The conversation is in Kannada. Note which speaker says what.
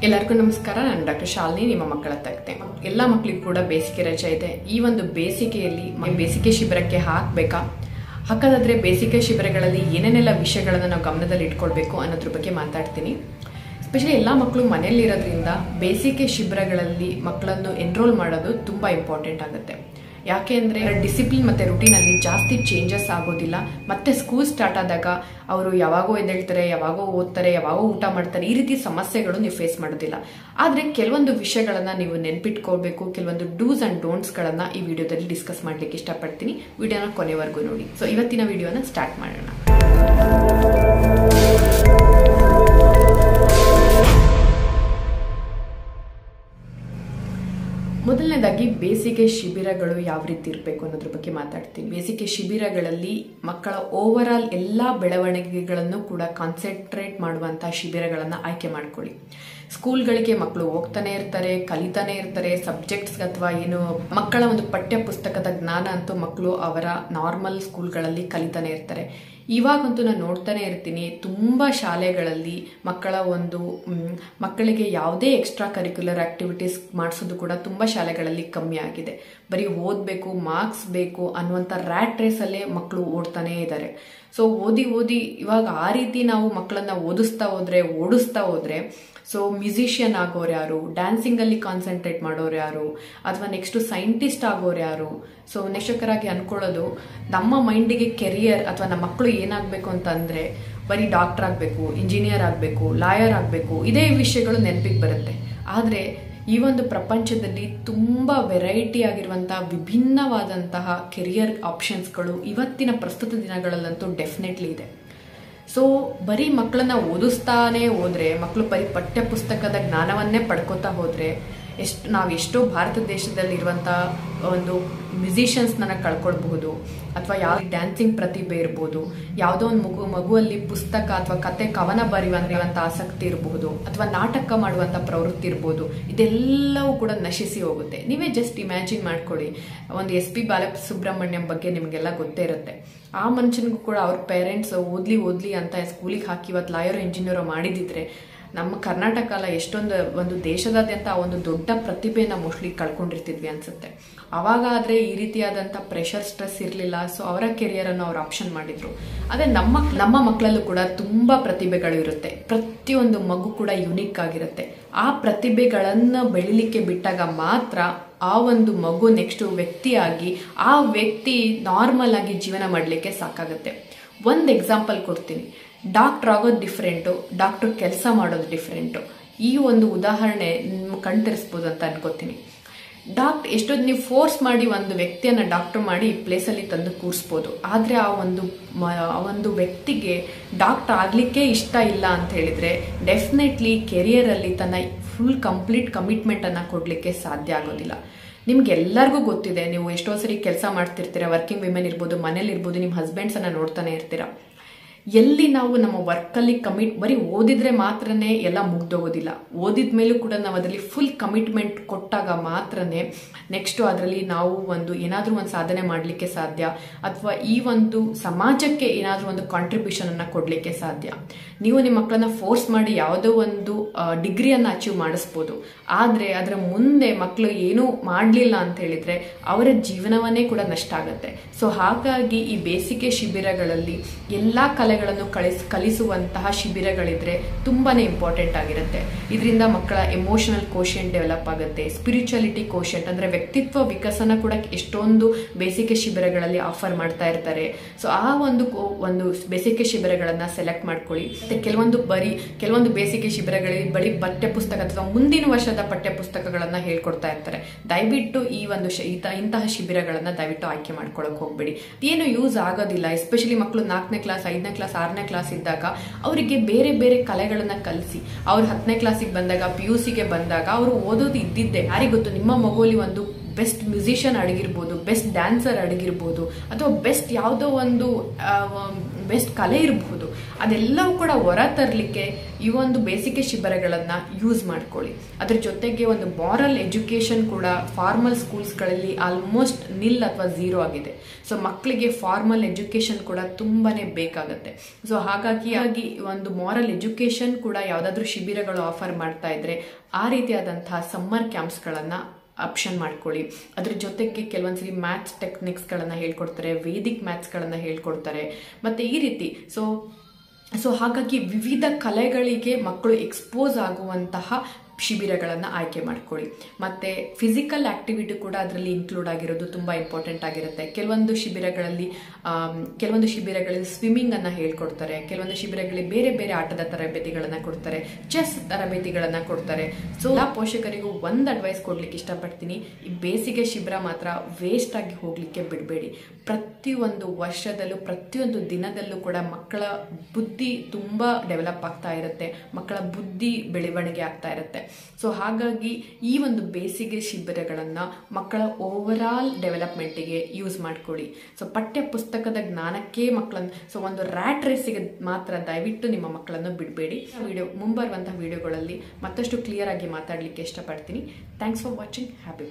Speaker 1: ಎಲ್ಲರಿಗೂ ನಮಸ್ಕಾರ. ನಾನು ಡಾಕ್ಟರ್ ಶಾಲಿನಿ, ನಿಮ್ಮ ಮಕ್ಕಳ ತಜ್ಞೆ. ಎಲ್ಲ ಮಕ್ಕಳಿಗೂ ಕೂಡ ಬೇಸಿಗೆ ರಜೆ ಇದೆ. ಈ ಒಂದು ಬೇಸಿಗೆಯಲ್ಲಿ ಬೇಸಿಗೆ ಶಿಬಿರಕ್ಕೆ ಹಾಕೋದಾದ್ರೆ ಬೇಸಿಗೆ ಶಿಬಿರಗಳಲ್ಲಿ ಏನೇನೆಲ್ಲ ವಿಷಯಗಳನ್ನು ನಾವು ಗಮನದಲ್ಲಿ ಇಟ್ಕೊಳ್ಬೇಕು ಅನ್ನೋದ್ರ ಬಗ್ಗೆ ಮಾತಾಡ್ತೀನಿ. ಸ್ಪೆಷಲಿ ಎಲ್ಲ ಮಕ್ಕಳು ಮನೆಯಲ್ಲಿರೋದ್ರಿಂದ ಬೇಸಿಗೆ ಶಿಬಿರಗಳಲ್ಲಿ ಮಕ್ಕಳನ್ನು ಎನ್ರೋಲ್ ಮಾಡೋದು ತುಂಬಾ ಇಂಪಾರ್ಟೆಂಟ್ ಆಗುತ್ತೆ. ಯಾಕೆ ಅಂದರೆ ಡಿಸಿಪ್ಲಿನ್ ಮತ್ತು ರುಟೀನಲ್ಲಿ ಜಾಸ್ತಿ ಚೇಂಜಸ್ ಆಗೋದಿಲ್ಲ. ಮತ್ತೆ ಸ್ಕೂಲ್ ಸ್ಟಾರ್ಟ್ ಆದಾಗ ಅವರು ಯಾವಾಗೋ ಎದ್ದೇಳ್ತಾರೆ, ಯಾವಾಗೋ ಓದ್ತಾರೆ, ಯಾವಾಗೋ ಊಟ ಮಾಡ್ತಾರೆ, ಈ ರೀತಿ ಸಮಸ್ಯೆಗಳು ನೀವು ಫೇಸ್ ಮಾಡೋದಿಲ್ಲ. ಆದರೆ ಕೆಲವೊಂದು ವಿಷಯಗಳನ್ನು ನೀವು ನೆನ್ಪಿಟ್ಕೋಬೇಕು. ಕೆಲವೊಂದು ಡೂಸ್ ಆ್ಯಂಡ್ ಡೋಂಟ್ಸ್ಗಳನ್ನು ಈ ವಿಡಿಯೋದಲ್ಲಿ ಡಿಸ್ಕಸ್ ಮಾಡಲಿಕ್ಕೆ ಇಷ್ಟಪಡ್ತೀನಿ. ವಿಡಿಯೋನ ಕೊನೆವರೆಗೂ ನೋಡಿ. ಸೊ ಇವತ್ತಿನ ವಿಡಿಯೋನ ಸ್ಟಾರ್ಟ್ ಮಾಡೋಣ. ಮೊದಲನೇದಾಗಿ ಬೇಸಿಗೆ ಶಿಬಿರಗಳು ಯಾವ ರೀತಿ ಇರಬೇಕು ಅನ್ನೋದ್ರ ಬಗ್ಗೆ ಮಾತಾಡ್ತೀನಿ. ಬೇಸಿಗೆ ಶಿಬಿರಗಳಲ್ಲಿ ಮಕ್ಕಳ ಓವರ್ ಆಲ್ ಎಲ್ಲ ಬೆಳವಣಿಗೆಗಳನ್ನು ಕೂಡ ಕಾನ್ಸಂಟ್ರೇಟ್ ಮಾಡುವಂತಹ ಶಿಬಿರಗಳನ್ನು ಆಯ್ಕೆ ಮಾಡ್ಕೊಳ್ಳಿ. ಸ್ಕೂಲ್ಗಳಿಗೆ ಮಕ್ಕಳು ಹೋಗ್ತಾನೆ ಇರ್ತಾರೆ, ಕಲಿತಾನೆ ಇರ್ತಾರೆ. ಸಬ್ಜೆಕ್ಟ್ಸ್ ಅಥವಾ ಏನು ಮಕ್ಕಳ ಒಂದು ಪಠ್ಯ ಪುಸ್ತಕದ ಜ್ಞಾನ ಅಂತೂ ಮಕ್ಕಳು ಅವರ ನಾರ್ಮಲ್ ಸ್ಕೂಲ್ಗಳಲ್ಲಿ ಕಲಿತಾನೆ ಇರ್ತಾರೆ. ಇವಾಗಂತೂ ನಾನು ನೋಡ್ತಾನೆ ಇರ್ತೀನಿ, ತುಂಬ ಶಾಲೆಗಳಲ್ಲಿ ಮಕ್ಕಳಿಗೆ ಯಾವುದೇ ಎಕ್ಸ್ಟ್ರಾ ಕರಿಕ್ಯುಲರ್ ಆಕ್ಟಿವಿಟೀಸ್ ಮಾಡಿಸೋದು ಕೂಡ ತುಂಬ ಶಾಲೆಗಳಲ್ಲಿ ಕಮ್ಮಿ ಆಗಿದೆ. ಬರೀ ಓದಬೇಕು, ಮಾರ್ಕ್ಸ್ ಬೇಕು ಅನ್ನುವಂಥ ರ್ಯಾಟ್ ರೇಸಲ್ಲೇ ಮಕ್ಕಳು ಓಡ್ತಾನೆ ಇದ್ದಾರೆ. ಸೊ ಓದಿ ಇವಾಗ ಆ ರೀತಿ ನಾವು ಮಕ್ಕಳನ್ನ ಓಡಿಸ್ತಾ ಹೋದ್ರೆ ಸೊ ಮ್ಯೂಸಿಷಿಯನ್ ಆಗೋರು ಯಾರು, ಡ್ಯಾನ್ಸಿಂಗ್ ಅಲ್ಲಿ ಕಾನ್ಸಂಟ್ರೇಟ್ ಮಾಡೋರು ಯಾರು, ಅಥವಾ ನೆಕ್ಸ್ಟ್ ಸೈಂಟಿಸ್ಟ್ ಆಗೋರು ಯಾರು? ಸೊ ನೆಕ್ಸ್ಟರಾಗಿ ಅನ್ಕೊಳ್ಳೋದು ನಮ್ಮ ಮೈಂಡಿಗೆ ಕೆರಿಯರ್ ಅಥವಾ ನಮ್ಮ ಮಕ್ಕಳು ಏನಾಗಬೇಕು ಅಂತಂದ್ರೆ ಬರೀ ಡಾಕ್ಟರ್ ಆಗಬೇಕು, ಇಂಜಿನಿಯರ್ ಆಗಬೇಕು, ಲಾಯರ್ ಆಗಬೇಕು, ಇದೇ ವಿಷಯಗಳು ನೆನಪಿಗೆ ಬರುತ್ತೆ. ಆದರೆ ಈ ಒಂದು ಪ್ರಪಂಚದಲ್ಲಿ ತುಂಬ ವೆರೈಟಿ ಆಗಿರುವಂತಹ ವಿಭಿನ್ನವಾದಂತಹ ಕೆರಿಯರ್ ಆಪ್ಷನ್ಸ್ಗಳು ಇವತ್ತಿನ ಪ್ರಸ್ತುತ ದಿನಗಳಲ್ಲಂತೂ ಡೆಫಿನೆಟ್ಲಿ ಇದೆ. ಸೊ ಬರೀ ಮಕ್ಕಳನ್ನ ಓದಿಸ್ತಾನೆ ಹೋದ್ರೆ, ಮಕ್ಕಳು ಬರೀ ಪಠ್ಯ ಪುಸ್ತಕದ ಜ್ಞಾನವನ್ನೇ ಪಡ್ಕೋತಾ ಹೋದ್ರೆ ನಾವು ಎಷ್ಟೋ ಭಾರತ ದೇಶದಲ್ಲಿರುವಂತಹ ಒಂದು ಮ್ಯೂಸಿಷಿಯನ್ಸ್ನ ಕಳ್ಕೊಳ್ಬಹುದು. ಅಥವಾ ಯಾವ ಡ್ಯಾನ್ಸಿಂಗ್ ಪ್ರತಿಭೆ ಇರ್ಬೋದು, ಯಾವುದೋ ಒಂದು ಮಗುವಲ್ಲಿ ಪುಸ್ತಕ ಅಥವಾ ಕತೆ ಕವನ ಬರೆಯುವಂತ ಆಸಕ್ತಿ ಇರಬಹುದು, ಅಥವಾ ನಾಟಕ ಮಾಡುವಂತ ಪ್ರವೃತ್ತಿ ಇರ್ಬೋದು. ಇದೆಲ್ಲವೂ ಕೂಡ ನಶಿಸಿ ಹೋಗುತ್ತೆ. ನೀವೇ ಜಸ್ಟ್ ಇಮ್ಯಾಜಿನ್ ಮಾಡ್ಕೊಳ್ಳಿ, ಒಂದು SP ಬಾಲಸುಬ್ರಹ್ಮಣ್ಯಂ ಬಗ್ಗೆ ನಿಮಗೆಲ್ಲ ಗೊತ್ತೇ ಇರುತ್ತೆ. ಆ ಮನುಷ್ಯನಿಗೂ ಕೂಡ ಅವ್ರ ಪೇರೆಂಟ್ಸ್ ಓದ್ಲಿ ಅಂತ ಸ್ಕೂಲಿಗೆ ಹಾಕಿ ಇವತ್ತು ಲಾಯರ್ ಇಂಜಿನಿಯರ್ ಮಾಡಿದಿದ್ರೆ ನಮ್ಮ ಕರ್ನಾಟಕ ಅಲ್ಲ ಎಷ್ಟೊಂದು ಒಂದು ದೇಶದಾದ್ಯಂತ ಆ ಒಂದು ದೊಡ್ಡ ಪ್ರತಿಭೆನ ಮೋಸ್ಟ್ಲಿ ಕಳ್ಕೊಂಡಿರ್ತಿದ್ವಿ ಅನ್ಸುತ್ತೆ. ಅವಾಗ ಆದ್ರೆ ಈ ರೀತಿಯಾದಂಥ ಪ್ರೆಷರ್ ಸ್ಟ್ರೆಸ್ ಇರಲಿಲ್ಲ. ಸೊ ಅವರ ಕೆರಿಯರ್ ಅನ್ನು ಅವ್ರು ಆಪ್ಷನ್ ಮಾಡಿದ್ರು. ಅದೇ ನಮ್ಮ ಮಕ್ಕಳಲ್ಲೂ ಕೂಡ ತುಂಬಾ ಪ್ರತಿಭೆಗಳು ಇರುತ್ತೆ. ಪ್ರತಿಯೊಂದು ಮಗು ಕೂಡ ಯುನಿಕ್ ಆಗಿರುತ್ತೆ. ಆ ಪ್ರತಿಭೆಗಳನ್ನ ಬೆಳಿಲಿಕ್ಕೆ ಬಿಟ್ಟಾಗ ಮಾತ್ರ ಆ ಒಂದು ಮಗು ನೆಕ್ಸ್ಟ್ ವ್ಯಕ್ತಿಯಾಗಿ ಆ ವ್ಯಕ್ತಿ ನಾರ್ಮಲ್ ಆಗಿ ಜೀವನ ಮಾಡಲಿಕ್ಕೆ ಸಾಕಾಗುತ್ತೆ. ಒಂದು ಎಕ್ಸಾಂಪಲ್ ಕೊಡ್ತೀನಿ. ಡಾಕ್ಟರ್ ಆಗೋದು ಡಿಫ್ರೆಂಟು, ಡಾಕ್ಟರ್ ಕೆಲಸ ಮಾಡೋದು ಡಿಫ್ರೆಂಟು. ಈ ಒಂದು ಉದಾಹರಣೆ ನಿಮ್ಗೆ ಕಣ್ತರಿಸ್ಬೋದು ಅಂತ ಅನ್ಕೋತೀನಿ. ಎಷ್ಟೊಂದು ನೀವು ಫೋರ್ಸ್ ಮಾಡಿ ಒಂದು ವ್ಯಕ್ತಿಯನ್ನ ಡಾಕ್ಟರ್ ಮಾಡಿ ಪ್ಲೇಸಲ್ಲಿ ತಂದು ಕೂರಿಸ್ಬೋದು. ಆದರೆ ಆ ಒಂದು ವ್ಯಕ್ತಿಗೆ ಡಾಕ್ಟರ್ ಆಗ್ಲಿಕ್ಕೆ ಇಷ್ಟ ಇಲ್ಲ ಅಂತ ಹೇಳಿದ್ರೆ ಡೆಫಿನೆಟ್ಲಿ ಕೆರಿಯರಲ್ಲಿ ತನ್ನ ಫುಲ್ ಕಂಪ್ಲೀಟ್ ಕಮಿಟ್ಮೆಂಟ್ ಅನ್ನ ಕೊಡ್ಲಿಕ್ಕೆ ಸಾಧ್ಯ ಆಗೋದಿಲ್ಲ. ನಿಮ್ಗೆ ಎಲ್ಲರಿಗೂ ಗೊತ್ತಿದೆ, ನೀವು ಎಷ್ಟೋ ಸರಿ ಕೆಲಸ ಮಾಡ್ತಿರ್ತೀರಾ, ವರ್ಕಿಂಗ್ ವಿಮೆನ್ ಇರ್ಬೋದು, ಮನೇಲಿ ಇರ್ಬೋದು, ನಿಮ್ಮ ಹಸ್ಬೆಂಡ್ಸ್ ಅನ್ನ ನೋಡ್ತಾನೆ ಇರ್ತೀರಾ. ಎಲ್ಲಿ ನಾವು ನಮ್ಮ ವರ್ಕಲ್ಲಿ ಬರೀ ಓದಿದ್ರೆ ಮಾತ್ರನೇ ಎಲ್ಲ ಮುಗ್ದೋಗೋದಿಲ್ಲ. ಓದಿದ ಮೇಲೂ ಕೂಡ ನಾವು ಅದರಲ್ಲಿ ಫುಲ್ ಕಮಿಟ್ಮೆಂಟ್ ಕೊಟ್ಟಾಗ ಮಾತ್ರನೇ ನೆಕ್ಸ್ಟ್ ಅದರಲ್ಲಿ ನಾವು ಏನಾದರೂ ಒಂದು ಸಾಧನೆ ಮಾಡಲಿಕ್ಕೆ ಸಾಧ್ಯ, ಅಥವಾ ಈ ಒಂದು ಸಮಾಜಕ್ಕೆ ಏನಾದರೂ ಒಂದು ಕಾಂಟ್ರಿಬ್ಯೂಷನ್ ಅನ್ನ ಕೊಡಲಿಕ್ಕೆ ಸಾಧ್ಯ. ನೀವು ನಿಮ್ಮ ಮಕ್ಕಳನ್ನ ಫೋರ್ಸ್ ಮಾಡಿ ಯಾವುದೋ ಒಂದು ಡಿಗ್ರಿಯನ್ನು ಅಚೀವ್ ಮಾಡಿಸ್ಬೋದು. ಆದರೆ ಅದರ ಮುಂದೆ ಮಕ್ಕಳು ಏನೂ ಮಾಡಲಿಲ್ಲ ಅಂತ ಹೇಳಿದ್ರೆ ಅವರ ಜೀವನವನ್ನೇ ಕೂಡ ನಷ್ಟ ಆಗುತ್ತೆ. ಸೊ ಹಾಗಾಗಿ ಈ ಬೇಸಿಗೆ ಶಿಬಿರಗಳಲ್ಲಿ ಎಲ್ಲ ಕಲೆಗಳನ್ನು ಕಲಿಸುವಂತಹ ಶಿಬಿರಗಳಿದ್ರೆ ತುಂಬಾನೇ ಇಂಪಾರ್ಟೆಂಟ್ ಆಗಿರುತ್ತೆ. ಇದರಿಂದ ಮಕ್ಕಳ ಎಮೋಷನಲ್ ಕೋಶೆಂಟ್ ಡೆವಲಪ್ ಆಗುತ್ತೆ. ಸ್ಪಿರಿಚುಯಾಲಿಟಿ ಕೋಶೆಂಟ್ ಅಂದ್ರೆ ವ್ಯಕ್ತಿತ್ವ ವಿಕಸನ ಕೂಡ ಎಷ್ಟೊಂದು ಬೇಸಿಗೆ ಶಿಬಿರಗಳಲ್ಲಿ ಆಫರ್ ಮಾಡ್ತಾ ಇರ್ತಾರೆ. ಸೊ ಆ ಒಂದು ಬೇಸಿಗೆ ಶಿಬಿರಗಳನ್ನ ಸೆಲೆಕ್ಟ್ ಮಾಡ್ಕೊಳ್ಳಿ. ಕೆಲವೊಂದು ಬೇಸಿಗೆ ಶಿಬಿರಗಳಲ್ಲಿ ಬರೀ ಪಠ್ಯ ಪುಸ್ತಕ ಅಥವಾ ಮುಂದಿನ ವರ್ಷದ ಪಠ್ಯ ಪುಸ್ತಕಗಳನ್ನ ಹೇಳ್ಕೊಡ್ತಾ ಇರ್ತಾರೆ. ದಯವಿಟ್ಟು ಇಂತಹ ಶಿಬಿರಗಳನ್ನ ದಯವಿಟ್ಟು ಆಯ್ಕೆ ಮಾಡ್ಕೊಳಕ್ ಹೋಗ್ಬೇಡಿ. ಏನು ಯೂಸ್ ಆಗೋದಿಲ್ಲ. ಎಸ್ಪೆಷಲಿ ಮಕ್ಕಳು 4ನೇ ಕ್ಲಾಸ್, 5ನೇ ಕ್ಲಾಸ್, 6ನೇ ಕ್ಲಾಸ್ ಇದ್ದಾಗ ಅವರಿಗೆ ಬೇರೆ ಬೇರೆ ಕಲೆಗಳನ್ನ ಕಲಿಸಿ. ಅವ್ರು 10ನೇ ಕ್ಲಾಸಿಗೆ ಬಂದಾಗ, PUCಗೆ ಬಂದಾಗ ಅವರು ಓದೋದು ಇದ್ದಿದ್ದೆ. ಯಾರಿಗೆ ಗೊತ್ತು, ನಿಮ್ಮ ಮಗುವಲ್ಲಿ ಒಂದು ಬೆಸ್ಟ್ ಮ್ಯೂಸಿಷಿಯನ್ ಅಡಗಿರ್ಬೋದು, ಬೆಸ್ಟ್ ಡ್ಯಾನ್ಸರ್ ಅಡಗಿರ್ಬೋದು, ಅಥವಾ ಬೆಸ್ಟ್ ಯಾವುದೋ ಒಂದು ಬೆಸ್ಟ್ ಕಲೆ ಇರಬಹುದು. ಅದೆಲ್ಲವೂ ಕೂಡ ಹೊರ ತರಲಿಕ್ಕೆ ಈ ಒಂದು ಬೇಸಿಗೆ ಶಿಬಿರಗಳನ್ನು ಯೂಸ್ ಮಾಡ್ಕೊಳ್ಳಿ. ಅದ್ರ ಜೊತೆಗೆ ಒಂದು ಮಾರಲ್ ಎಜುಕೇಶನ್ ಕೂಡ ಫಾರ್ಮಲ್ ಸ್ಕೂಲ್ಸ್ಗಳಲ್ಲಿ ಆಲ್ಮೋಸ್ಟ್ ನಿಲ್ ಅಥವಾ ಝೀರೋ ಆಗಿದೆ. ಸೊ ಮಕ್ಕಳಿಗೆ ಫಾರ್ಮಲ್ ಎಜುಕೇಶನ್ ಕೂಡ ತುಂಬಾನೇ ಬೇಕಾಗುತ್ತೆ. ಸೊ ಹಾಗಾಗಿ ಒಂದು ಮಾರಲ್ ಎಜುಕೇಶನ್ ಕೂಡ ಯಾವುದಾದ್ರೂ ಶಿಬಿರಗಳು ಆಫರ್ ಮಾಡ್ತಾ ಇದ್ರೆ ಆ ರೀತಿಯಾದಂತಹ ಸಮ್ಮರ್ ಕ್ಯಾಂಪ್ಸ್ಗಳನ್ನು ಆಪ್ಷನ್ ಮಾಡ್ಕೊಳ್ಳಿ. ಅದ್ರ ಜೊತೆಗೆ ಕೆಲವೊಂದ್ಸರಿ ಮ್ಯಾಥ್ಸ್ ಟೆಕ್ನಿಕ್ಸ್ಗಳನ್ನು ಹೇಳ್ಕೊಡ್ತಾರೆ, ವೇದಿಕ್ ಮ್ಯಾಥ್ಸ್ಗಳನ್ನು ಹೇಳ್ಕೊಡ್ತಾರೆ. ಮತ್ತು ಈ ರೀತಿ ಸೊ ಹಾಗಾಗಿ ವಿವಿಧ ಕಲೆಗಳಿಗೆ ಮಕ್ಕಳು ಎಕ್ಸ್ಪೋಸ್ ಆಗುವಂತಹ ಶಿಬಿರಗಳನ್ನು ಆಯ್ಕೆ ಮಾಡ್ಕೊಳ್ಳಿ. ಮತ್ತು ಫಿಸಿಕಲ್ ಆಕ್ಟಿವಿಟಿ ಕೂಡ ಅದರಲ್ಲಿ ಇನ್ಕ್ಲೂಡ್ ಆಗಿರೋದು ತುಂಬ ಇಂಪಾರ್ಟೆಂಟ್ ಆಗಿರುತ್ತೆ. ಕೆಲವೊಂದು ಶಿಬಿರಗಳಲ್ಲಿ ಸ್ವಿಮ್ಮಿಂಗನ್ನು ಹೇಳ್ಕೊಡ್ತಾರೆ, ಕೆಲವೊಂದು ಶಿಬಿರಗಳಲ್ಲಿ ಬೇರೆ ಬೇರೆ ಆಟದ ತರಬೇತಿಗಳನ್ನು ಕೊಡ್ತಾರೆ, ಚೆಸ್ ತರಬೇತಿಗಳನ್ನು ಕೊಡ್ತಾರೆ. ಸೊ ಎಲ್ಲ ಪೋಷಕರಿಗೂ ಒಂದು ಅಡ್ವೈಸ್ ಕೊಡ್ಲಿಕ್ಕೆ ಇಷ್ಟಪಡ್ತೀನಿ, ಈ ಬೇಸಿಗೆ ಶಿಬಿರ ಮಾತ್ರ ವೇಸ್ಟ್ ಆಗಿ ಹೋಗ್ಲಿಕ್ಕೆ ಬಿಡಬೇಡಿ. ಪ್ರತಿಯೊಂದು ವರ್ಷದಲ್ಲೂ ಪ್ರತಿಯೊಂದು ದಿನದಲ್ಲೂ ಕೂಡ ಮಕ್ಕಳ ಬುದ್ಧಿ ತುಂಬ ಡೆವಲಪ್ ಆಗ್ತಾ ಇರುತ್ತೆ, ಮಕ್ಕಳ ಬುದ್ಧಿ ಬೆಳವಣಿಗೆ ಆಗ್ತಾ ಇರುತ್ತೆ. ಸೊ ಹಾಗಾಗಿ ಈ ಒಂದು ಬೇಸಿಗೆ ಶಿಬಿರಗಳನ್ನು ಮಕ್ಕಳ ಓವರಾಲ್ ಡೆವಲಪ್ಮೆಂಟಿಗೆ ಯೂಸ್ ಮಾಡ್ಕೊಳ್ಳಿ. ಸೊ ಪಠ್ಯ ಪುಸ್ತಕದ ಜ್ಞಾನಕ್ಕೆ ಮಕ್ಕಳನ್ನು ಒಂದು ರ್ಯಾಟ್ ರೇಸಿಗೆ ಮಾತ್ರ ದಯವಿಟ್ಟು ನಿಮ್ಮ ಮಕ್ಕಳನ್ನು ಬಿಡಬೇಡಿ. ಮುಂಬರುವಂತಹ ವಿಡಿಯೋಗಳಲ್ಲಿ ಮತ್ತಷ್ಟು ಕ್ಲಿಯರ್ ಆಗಿ ಮಾತಾಡಲಿಕ್ಕೆ ಇಷ್ಟಪಡ್ತೀನಿ. Thanks for watching. ಹ್ಯಾಪಿ